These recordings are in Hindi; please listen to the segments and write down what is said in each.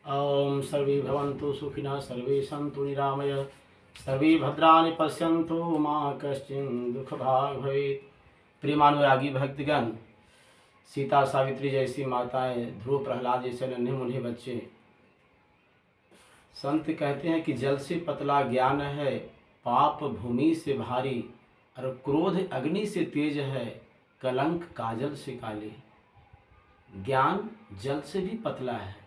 ओम सर्वे भवन्तु सुखिनः सर्वे सन्तु निरामय सर्वे भद्राणि पश्यन्तु मां कश्चित् दुःखभाग् भवेत्। प्रेमानुरागी भक्तगण, सीता सावित्री जैसी माताएं, ध्रुव प्रहलाद जैसे नन्हे मुन्ने बच्चे, संत कहते हैं कि जल से पतला ज्ञान है, पाप भूमि से भारी, और क्रोध अग्नि से तेज है, कलंक काजल से काली। ज्ञान जल से भी पतला है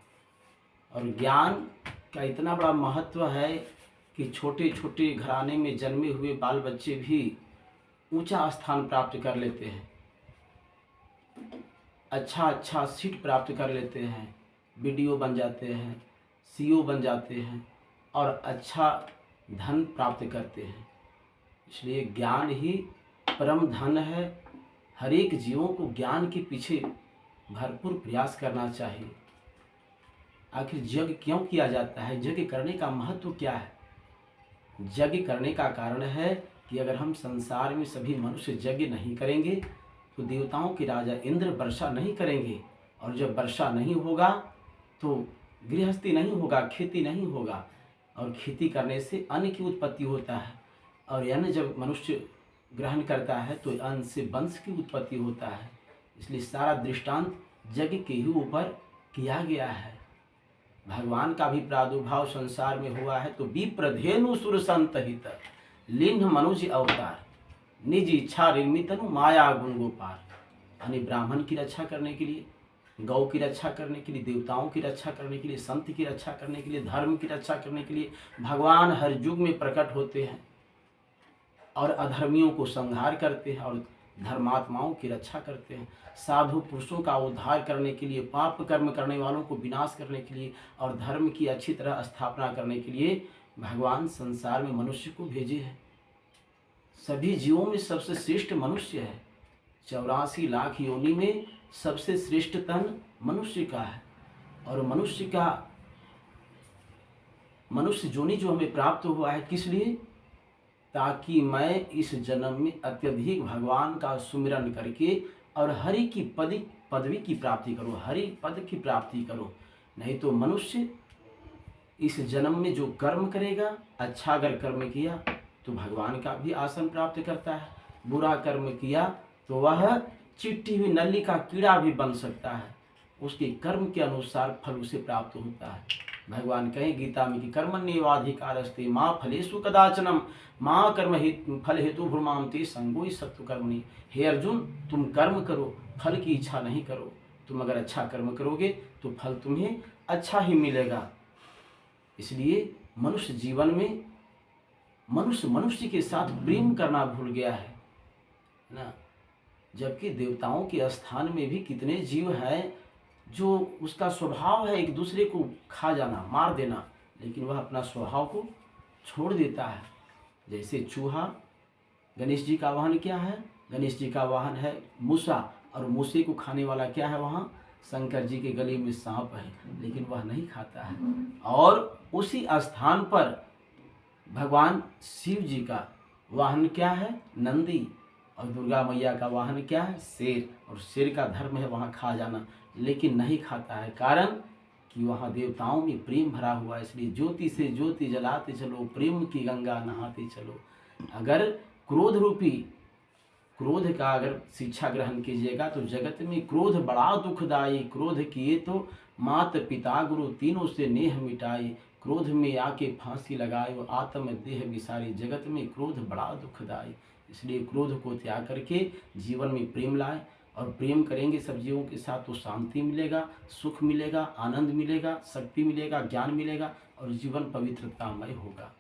और ज्ञान का इतना बड़ा महत्व है कि छोटे छोटे घराने में जन्मे हुए बाल बच्चे भी ऊंचा स्थान प्राप्त कर लेते हैं, अच्छा सीट प्राप्त कर लेते हैं, बीडीओ बन जाते हैं, सीईओ बन जाते हैं और अच्छा धन प्राप्त करते हैं। इसलिए ज्ञान ही परम धन है। हर एक जीवों को ज्ञान के पीछे भरपूर प्रयास करना चाहिए। आखिर यज्ञ क्यों किया जाता है? यज्ञ करने का महत्व क्या है? यज्ञ करने का कारण है कि अगर हम संसार में सभी मनुष्य यज्ञ नहीं करेंगे तो देवताओं के राजा इंद्र वर्षा नहीं करेंगे, और जब वर्षा नहीं होगा तो गृहस्थी नहीं होगा, खेती नहीं होगा, और खेती करने से अन्न की उत्पत्ति होता है, और अन्न जब मनुष्य ग्रहण करता है तो अन्न से वंश की उत्पत्ति होता है। इसलिए सारा दृष्टांत यज्ञ के ही ऊपर किया गया है। भगवान का भी प्रादुर्भाव संसार में हुआ है तो विप्रधेनु सुर संतहित लिन्ह मनुज अवतार, निज इच्छा निर्मितनु माया गुण गोपार। यानी ब्राह्मण की रक्षा करने के लिए, गौ की रक्षा करने के लिए, देवताओं की रक्षा करने के लिए, संत की रक्षा करने के लिए, धर्म की रक्षा करने के लिए भगवान हर युग में प्रकट होते हैं और अधर्मियों को संहार करते हैं और धर्मात्माओं की रक्षा करते हैं। साधु पुरुषों का उद्धार करने के लिए, पाप कर्म करने वालों को विनाश करने के लिए और धर्म की अच्छी तरह स्थापना करने के लिए भगवान संसार में मनुष्य को भेजे हैं। सभी जीवों में सबसे श्रेष्ठ मनुष्य है। 84 लाख योनि में सबसे श्रेष्ठ तन मनुष्य का है, और मनुष्य योनि जो हमें प्राप्त हुआ है किस लिए? ताकि मैं इस जन्म में अत्यधिक भगवान का सुमिरन करके और हरि की पदवी की प्राप्ति करूँ, हरि पद की प्राप्ति करूँ। नहीं तो मनुष्य इस जन्म में जो कर्म करेगा, अच्छा अगर कर्म किया तो भगवान का भी आसन प्राप्त करता है, बुरा कर्म किया तो वह चिट्ठी हुई नली का कीड़ा भी बन सकता है। उसके कर्म के अनुसार फल उसे प्राप्त होता है। भगवान कहें गीता में कि कर्मण्येवाधिकारस्ते मां फलेषु कदाचनम मां कर्म फल हेतु भ्रमाम ते संगोई सत्व कर्मणि। हे अर्जुन, तुम कर्म करो, फल की इच्छा नहीं करो। तुम अगर अच्छा कर्म करोगे तो फल तुम्हें अच्छा ही मिलेगा। इसलिए मनुष्य जीवन में मनुष्य के साथ प्रेम करना भूल गया है ना। जबकि देवताओं के स्थान में भी कितने जीव हैं जो उसका स्वभाव है एक दूसरे को खा जाना, मार देना, लेकिन वह अपना स्वभाव को छोड़ देता है। जैसे चूहा, गणेश जी का वाहन क्या है? गणेश जी का वाहन है मूसा, और मूसे को खाने वाला क्या है? वहाँ शंकर जी के गले में सांप है, लेकिन वह नहीं खाता है। और उसी स्थान पर भगवान शिव जी का वाहन क्या है? नंदी, और दुर्गा मैया का वाहन क्या है? शेर, और शेर का धर्म है वहाँ खा जाना, लेकिन नहीं खाता है। कारण कि वहाँ देवताओं में प्रेम भरा हुआ है। इसलिए ज्योति से ज्योति जलाते चलो, प्रेम की गंगा नहाते चलो। अगर क्रोध का अगर शिक्षा ग्रहण कीजिएगा तो जगत में क्रोध बड़ा दुखदाई, क्रोध किए तो मात पिता गुरु तीनों से नेह मिटाई, क्रोध में आके फांसी लगाए वो आत्म देह विसारी, जगत में क्रोध बड़ा दुखदाई। इसलिए क्रोध को त्याग करके जीवन में प्रेम लाए, और प्रेम करेंगे सब जीवों के साथ तो शांति मिलेगा, सुख मिलेगा, आनंद मिलेगा, शक्ति मिलेगा, ज्ञान मिलेगा, और जीवन पवित्रतामय होगा।